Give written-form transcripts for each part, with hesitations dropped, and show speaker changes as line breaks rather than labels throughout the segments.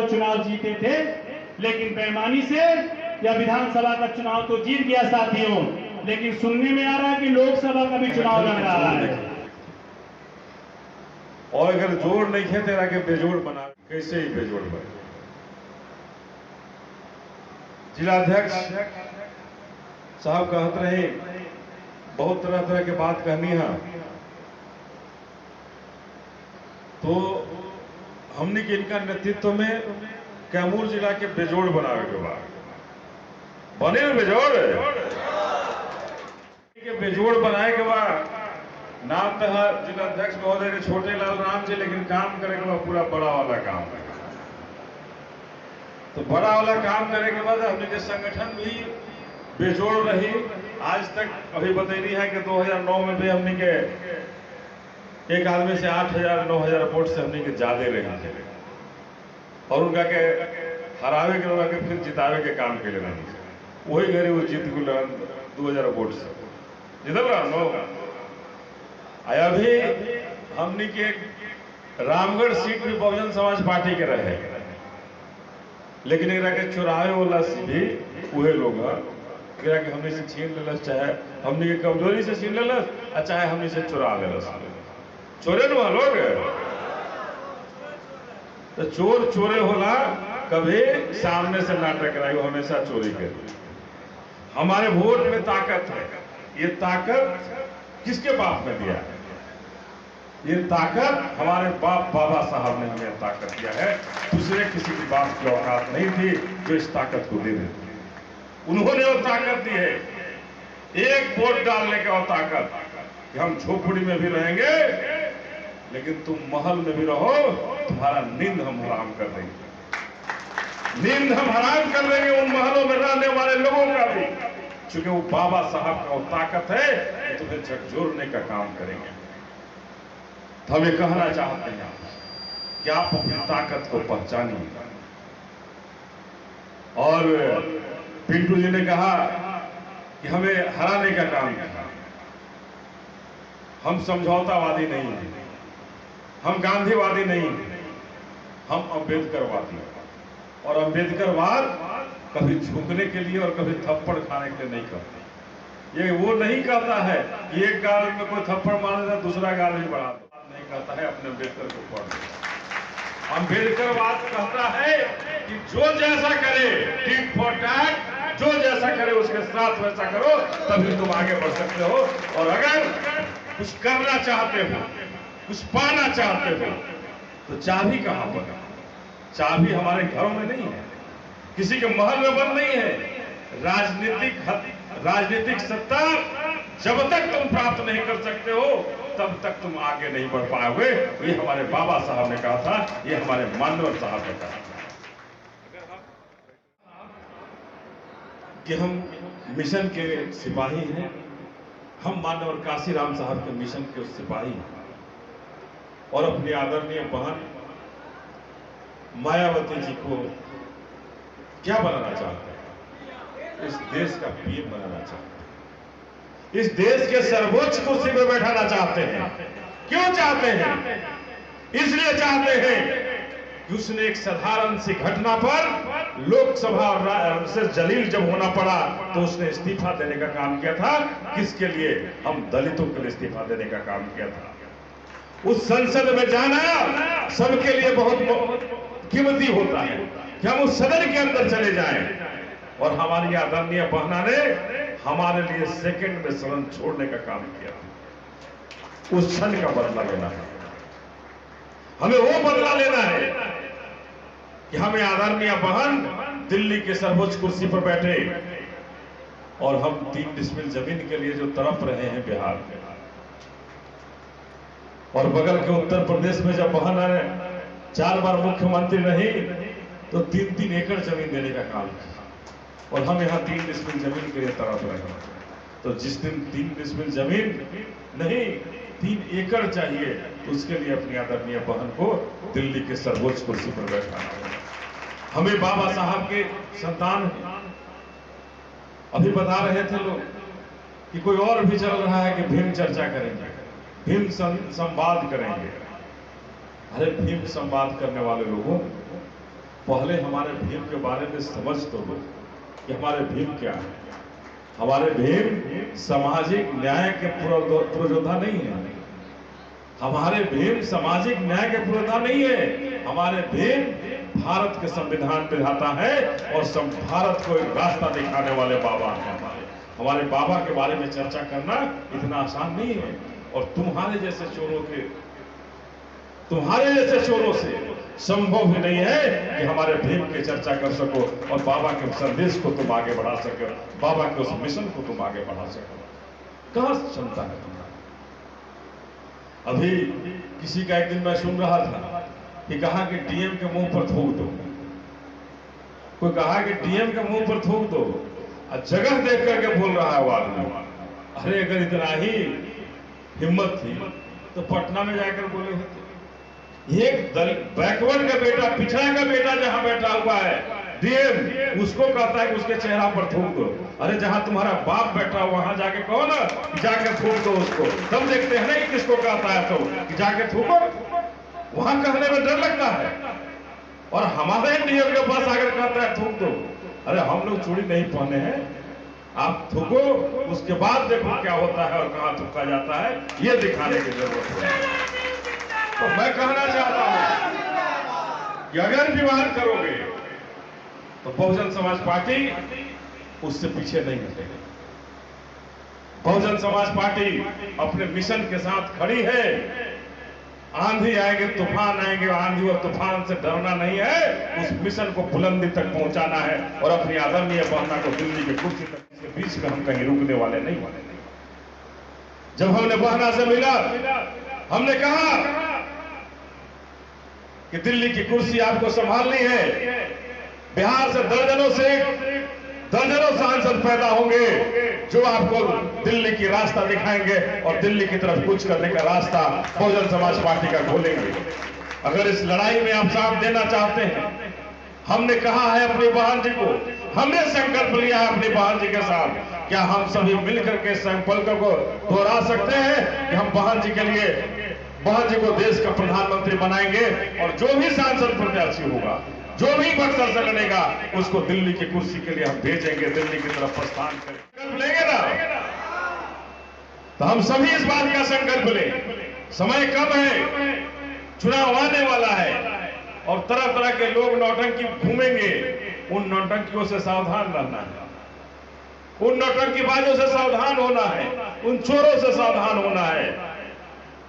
चुनाव जीते थे, लेकिन बेईमानी से या विधानसभा का चुनाव तो जीत गया साथियों, लेकिन सुनने में आ रहा है कि लोकसभा का भी चुनाव लड़ रहा है।
और अगर जोड़ नहीं है तेरा के बेजोड़ बना, कैसे ही बेजोड़ बने। जिलाध्यक्ष साहब कहते रहे बहुत तरह तरह की बात कहनी है, तो हमने के इनका नेतृत्व में कैमूर जिला के बेजोड़ बनावे के बाद बने बेजोड़ के बेजोड़ बनाए के बाद नाम तो है जिलाध्यक्ष महोदय के छोटे लाल राम जी, लेकिन काम करे के बाद पूरा बड़ा वाला काम है। तो बड़ा वाला काम करे के बाद हमने के संगठन भी बेजोड़ रही। आज तक अभी बतैनी है कि 2009 में भी हमने के एक आदमी से 8,000-9,000 वोट से हमने के ज्यादा रहे थे, और उनका के हरावे के लोग के फिर जितावे के काम के लिए वही घरे वो जीत गुल 2000 वोट से जितल रहा। आया भी हमने के रामगढ़ सीट भी बहुजन समाज पार्टी के रहे, लेकिन एक के चुरावे वाला भी वही लोग कि हमने से छीन लेलस, चाहे हमने के कमजोरी से छीन लेलस, चाहे हमने से चुरा लेलस। चोरे नु लोग तो चोर चोरे होला, कभी सामने से ना टकराई, हमेशा चोरी करी। हमारे वोट में ताकत है, ये ताकत किसके बाप ने दिया है? ये ताकत हमारे बाप बाबा साहब ने हमें ताकत दिया है। दूसरे किसी की बाप की औकात नहीं थी जो इस ताकत को दे देती। उन्होंने वो ताकत दी है, एक वोट डालने का वो ताकत कि हम झोपड़ी में भी रहेंगे लेकिन तुम महल में भी रहो, तुम्हारा नींद हम हराम कर देंगे, नींद हम हराम कर देंगे उन महलों में रहने वाले लोगों का भी, क्योंकि वो बाबा साहब का वो ताकत है कि तुम्हें झकझोरने का काम करेंगे। तो हम ये कहना चाहते हैं कि आप अपनी ताकत को पहचानिए। और पिंटू जी ने कहा कि हमें हराने का काम किया। हम समझौतावादी नहीं हैं, हम गांधीवादी नहीं हैं, हम अम्बेडकरवादी हैं। और अम्बेडकरवाद कभी झुकने के लिए और कभी थप्पड़ खाने के लिए नहीं करते। ये वो नहीं कहता है कि एक गाल में कोई थप्पड़ मारे दूसरा गाल भी बढ़ा दो, नहीं कहता है। अपने अम्बेडकर को पढ़, अम्बेडकरवाद कहता है कि जो जैसा करे टिट फॉर टैट, जो जैसा करे उसके साथ वैसा करो, तभी तुम आगे बढ़ सकते हो। और अगर कुछ करना चाहते हो, कुछ पाना चाहते हो, तो चाबी कहां पर है? चाबी हमारे घरों में नहीं है, किसी के महल में बंद नहीं है। राजनीतिक सत्ता जब तक तुम प्राप्त नहीं कर सकते हो तब तक तुम आगे नहीं बढ़ पाओगे। ये हमारे बाबा साहब ने कहा था, ये हमारे मानवर साहब ने कहा कि हम मिशन के सिपाही हैं। हम मानवर काशीराम साहब के मिशन के सिपाही हैं और अपनी आदरणीय बहन मायावती जी को क्या बनाना चाहते हैं? इस देश का पीएम बनाना चाहते हैं, इस देश के सर्वोच्च कुर्सी पर बैठाना चाहते हैं। क्यों चाहते हैं? इसलिए चाहते हैं कि उसने एक साधारण सी घटना पर लोकसभा से जलील जब होना पड़ा तो उसने इस्तीफा देने का काम किया था। किसके लिए? हम दलितों के लिए इस्तीफा देने का काम किया था। उस संसद में जाना सबके लिए बहुत कीमती होता है कि हम उस सदन के अंदर चले जाएं। और हमारी आदरणीय बहना ने हमारे लिए सेकंड में सदन छोड़ने का काम किया। उस क्षण का बदला लेना है, हमें वो बदला लेना है कि हमें आदरणीय बहन दिल्ली के सर्वोच्च कुर्सी पर बैठे और हम 3 डिसमिल जमीन के लिए जो तड़प रहे हैं बिहार में, और बगल के उत्तर प्रदेश में जब बहन 4 बार मुख्यमंत्री रही तो 3-3 एकड़ जमीन देने का काम किया, और हम यहाँ 3 डिसमिल जमीन के लिए तड़प रहे हैं। तो जिस दिन 3 डिसमिल जमीन नहीं 3 एकड़ चाहिए, तो उसके लिए अपनी आदरणीय बहन को दिल्ली के सर्वोच्च कुर्सी पर बैठाना होगा। हमें बाबा साहब के संतान अभी बता रहे थे लोग कि कोई और भी चल रहा है कि भीम चर्चा करेंगे, भीम संवाद करेंगे। अरे भीम संवाद करने वाले लोगों, पहले हमारे भीम के बारे में समझ तो लो कि हमारे भीम क्या है। हमारे भीम सामाजिक न्याय के पुरोधा नहीं है। हमारे भीम सामाजिक न्याय के पुरोधा नहीं है। हमारे भीम भारत के संविधान विधाता है और भारत को एक रास्ता दिखाने वाले बाबा हैं। हमारे बाबा के बारे में चर्चा करना इतना आसान नहीं है। और तुम्हारे जैसे चोरों से संभव ही नहीं है कि हमारे भीम की चर्चा कर सको और बाबा के संदेश को तुम आगे बढ़ा सको, बाबा के उस मिशन को तुम आगे बढ़ा सको। कहां क्षमता है तुम्हारा? अभी किसी का एक दिन मैं सुन रहा था कि कहा कि डीएम के मुंह पर थूक दो। कोई कहा कि डीएम के मुंह पर थूक दो, जगह देख करके बोल रहा है वो आदमी। अरे अगर इतना ही हिम्मत थी तो पटना में जाकर बोले होते। एक बैकवर्ड का बेटा, पिछड़ा का बेटा जहां बैठा हुआ है डीएम, उसको कहता है कि उसके चेहरा पर थूक दो। अरे जहां तुम्हारा बाप बैठा हो वहां जाके कहो ना, जाके थूक दो उसको। तब देखते हैं ना कि किसको कहता है तो कि जाके थूको। वहां कहने में डर लगता है और हमारे डीएम के पास आकर कहता है थूक दो। अरे हम लोग चूड़ी नहीं पहने हैं, आप थूको, उसके बाद देखो क्या होता है और कहां थूका जाता है, ये दिखाने की जरूरत है। तो मैं कहना चाहता हूं कि अगर विवाद करोगे तो बहुजन समाज पार्टी उससे पीछे नहीं हटेगी। बहुजन समाज पार्टी अपने मिशन के साथ खड़ी है। आंधी आएंगे, तूफान आएंगे, आंधी और तूफान से डरना नहीं है। उस मिशन को बुलंदी तक पहुंचाना है और अपनी आदरणीय बहना को दिल्ली की कुर्सी तक के बीच में हम कहीं रुकने वाले नहीं। जब हमने बहना से मिला, हमने कहा कि दिल्ली की कुर्सी आपको संभालनी है। बिहार से दर्जनों सांसद पैदा होंगे जो आपको दिल्ली की रास्ता दिखाएंगे और दिल्ली की तरफ कूच करने का रास्ता बहुजन समाज पार्टी का खोलेंगे। अगर इस लड़ाई में आप साथ देना चाहते हैं, हमने कहा है अपनी बहन जी को, हमने संकल्प लिया है अपनी बहन जी के साथ, क्या हम सभी मिलकर के संकल्प को दोहरा सकते हैं कि हम बहन जी के लिए, बहन जी को देश का प्रधानमंत्री बनाएंगे और जो भी सांसद प्रत्याशी होगा, जो भी बक्सर से लड़ेगा, उसको दिल्ली की कुर्सी के लिए हम भेजेंगे, दिल्ली की तरफ प्रस्थान करेंगे। लेंगे ना? तो हम सभी इस बात का संकल्प लें। समय कम है, चुनाव आने वाला है और तरह तरह के लोग नौटंकी घूमेंगे। उन नौटंकियों से सावधान रहना है, उन नौटंकीबाजों से सावधान होना है, उन चोरों से सावधान होना है।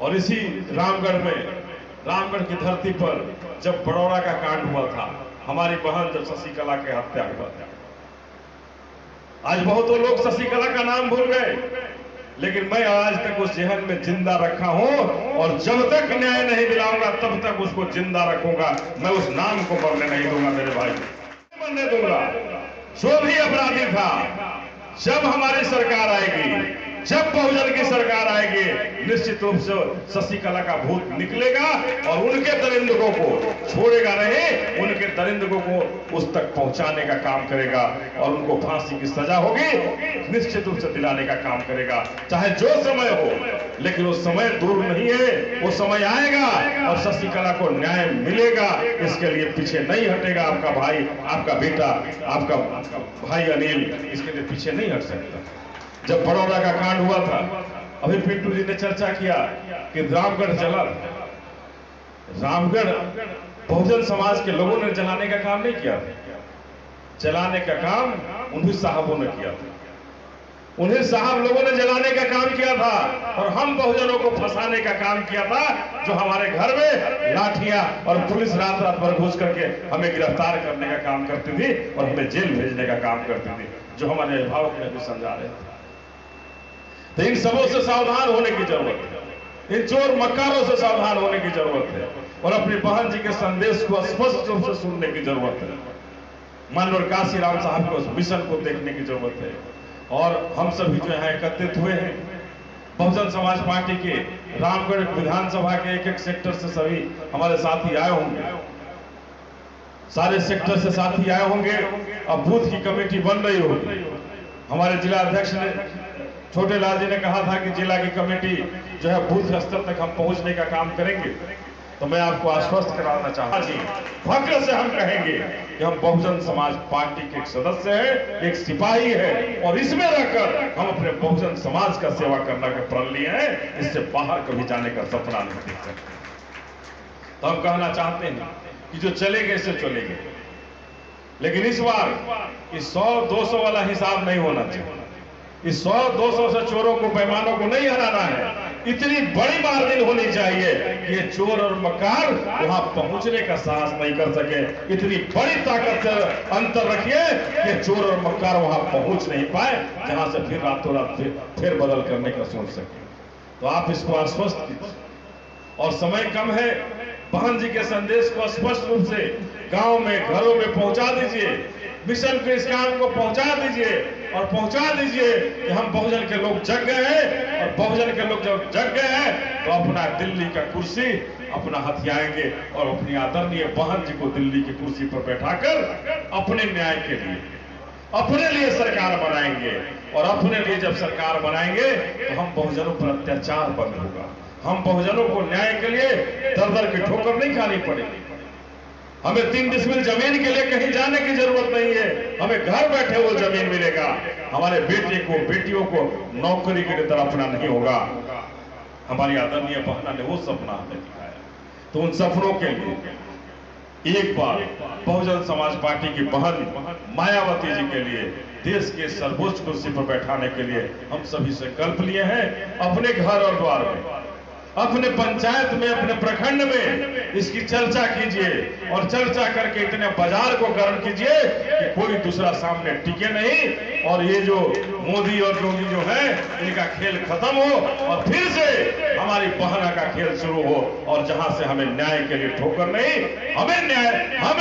और इसी रामगढ़ की धरती पर जब बड़ौरा का कांड हुआ था, हमारी बहन जब शशिकला के हत्या हुआ था, आज बहुतों लोग शशिकला का नाम भूल गए, लेकिन मैं आज तक उस जहन में जिंदा रखा हूं और जब तक न्याय नहीं दिलाऊंगा तब तक उसको जिंदा रखूंगा। मैं उस नाम को मरने नहीं दूंगा मेरे भाई, मरने दूंगा। जो भी अपराधी था, जब हमारी सरकार आएगी, जब बहुजन की सरकार आएगी, निश्चित रूप से शशिकला का भूत निकलेगा और उनके दरिंदों को छोड़ेगा नहीं, उनके दरिंदों को उस तक पहुंचाने का काम करेगा और उनको फांसी की सजा होगी निश्चित रूप से दिलाने का काम करेगा, चाहे जो समय हो। लेकिन वो समय दूर नहीं है, वो समय आएगा और शशिकला को न्याय मिलेगा। इसके लिए पीछे नहीं हटेगा आपका भाई, आपका बेटा, आपका भाई अनिल, इसके लिए पीछे नहीं हट सकता। जब बड़ौदा का कांड हुआ था, अभी पिंटू जी ने चर्चा किया कि रामगढ़ जला। रामगढ़ बहुजन समाज के लोगों ने जलाने का काम नहीं किया था, जलाने का काम उन्हीं साहबों ने किया था। उन्हीं साहब लोगों ने जलाने का काम किया था और हम बहुजनों को फंसाने का काम किया था। जो हमारे घर में लाठियां और पुलिस रात रात भर घुस करके हमें गिरफ्तार करने का काम करती थी और हमें जेल भेजने का काम करती थी, जो हमारे अभिभावक ने भी समझा रहे थे। तो इन सबों से सावधान होने की जरूरत है, इन चोर मक्कारों से सावधान होने की जरूरत है और अपनी बहन जी के संदेश को स्पष्ट रूप से सुनने की जरूरत है। माननीय काशीराम साहब को उस मिशन को देखने की जरूरत है। और हम सभी जो है एकत्रित हुए हैं बहुजन समाज पार्टी के रामगढ़ विधानसभा के एक एक सेक्टर से सभी हमारे साथी आए होंगे, सारे सेक्टर से साथी आए होंगे। अब बूथ की कमेटी बन रही होगी। हमारे जिला अध्यक्ष ने, छोटे लाल जी ने कहा था कि जिला की कमेटी जो है बूथ स्तर तक हम पहुंचने का काम करेंगे। तो मैं आपको आश्वस्त कराना चाहता हूं, फख्र से हम कहेंगे कि हम बहुजन समाज पार्टी के एक सदस्य हैं, एक सिपाही हैं, और इसमें रहकर हम अपने बहुजन समाज का सेवा करने का प्रण लिए हैं। इससे बाहर कभी जाने का सपना नहीं देख सकते। तो हम कहना चाहते हैं कि जो चले गए से चले गए, लेकिन इस बार इस 100-200 वाला हिसाब नहीं होना चाहिए। इस 100-200 से चोरों को, बेईमानों को नहीं हराना है। इतनी बड़ी मार्जिन होनी चाहिए कि ये चोर और मक्कार वहां पहुंचने का साहस नहीं कर सके। इतनी बड़ी ताकत से अंतर रखिए कि चोर और मक्कार वहां पहुंच नहीं पाए, जहां से फिर रातों रात फिर बदल करने का सोच सके। तो आप इसको आश्वस्त कीजिए, और समय कम है। बहन जी के संदेश को स्पष्ट रूप से गांव में, घरों में पहुंचा दीजिए। मिशन के इस काम को पहुंचा दीजिए, और पहुंचा दीजिए कि हम बहुजन के लोग जग गए हैं, और बहुजन के लोग जब जग गए हैं तो अपना दिल्ली का कुर्सी अपना हथियाएंगे, और अपनी आदरणीय बहन जी को दिल्ली की कुर्सी पर बैठाकर अपने न्याय के लिए, अपने लिए सरकार बनाएंगे। और अपने लिए जब सरकार बनाएंगे तो हम बहुजनों पर अत्याचार बंद होगा। हम बहुजनों को न्याय के लिए दर दर की ठोकर नहीं खानी पड़ेगी। हमें 3 डिसमिल जमीन के लिए कहीं जाने की जरूरत नहीं है। हमें घर बैठे वो जमीन मिलेगा। हमारे बेटे को, बेटियों को नौकरी के लिए तड़पना नहीं होगा। हमारी आदरणीय बहना ने वो सपना हमें दिखाया। तो उन सपनों के लिए एक बार बहुजन समाज पार्टी की बहन मायावती जी के लिए, देश के सर्वोच्च कुर्सी पर बैठाने के लिए हम सभी संकल्प लिए हैं। अपने घर और द्वार में, अपने पंचायत में, अपने प्रखंड में इसकी चर्चा कीजिए, और चर्चा करके इतने बाजार को गर्म कीजिए कि कोई दूसरा सामने टिके नहीं, और ये जो मोदी और योगी जो है इनका खेल खत्म हो, और फिर से हमारी बहना का खेल शुरू हो। और जहां से हमें न्याय के लिए ठोकर नहीं, हम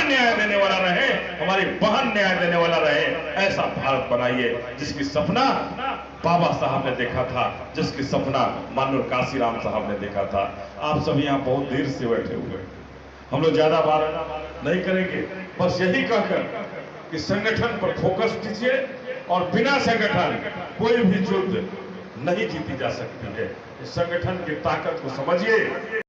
न्याय देने वाला रहे, हमारी बहन न्याय देने वाला रहे। ऐसा भारत बनाइए जिसकी सपना बाबा साहब ने देखा था, जिसकी सपना माननीय काशीराम साहब ने देखा था। आप सभी यहाँ बहुत देर से बैठे हुए, हम लोग ज्यादा बात नहीं करेंगे, बस यही कहकर कि संगठन पर फोकस कीजिए, और बिना संगठन कोई भी युद्ध नहीं जीती जा सकती है। संगठन की ताकत को समझिए।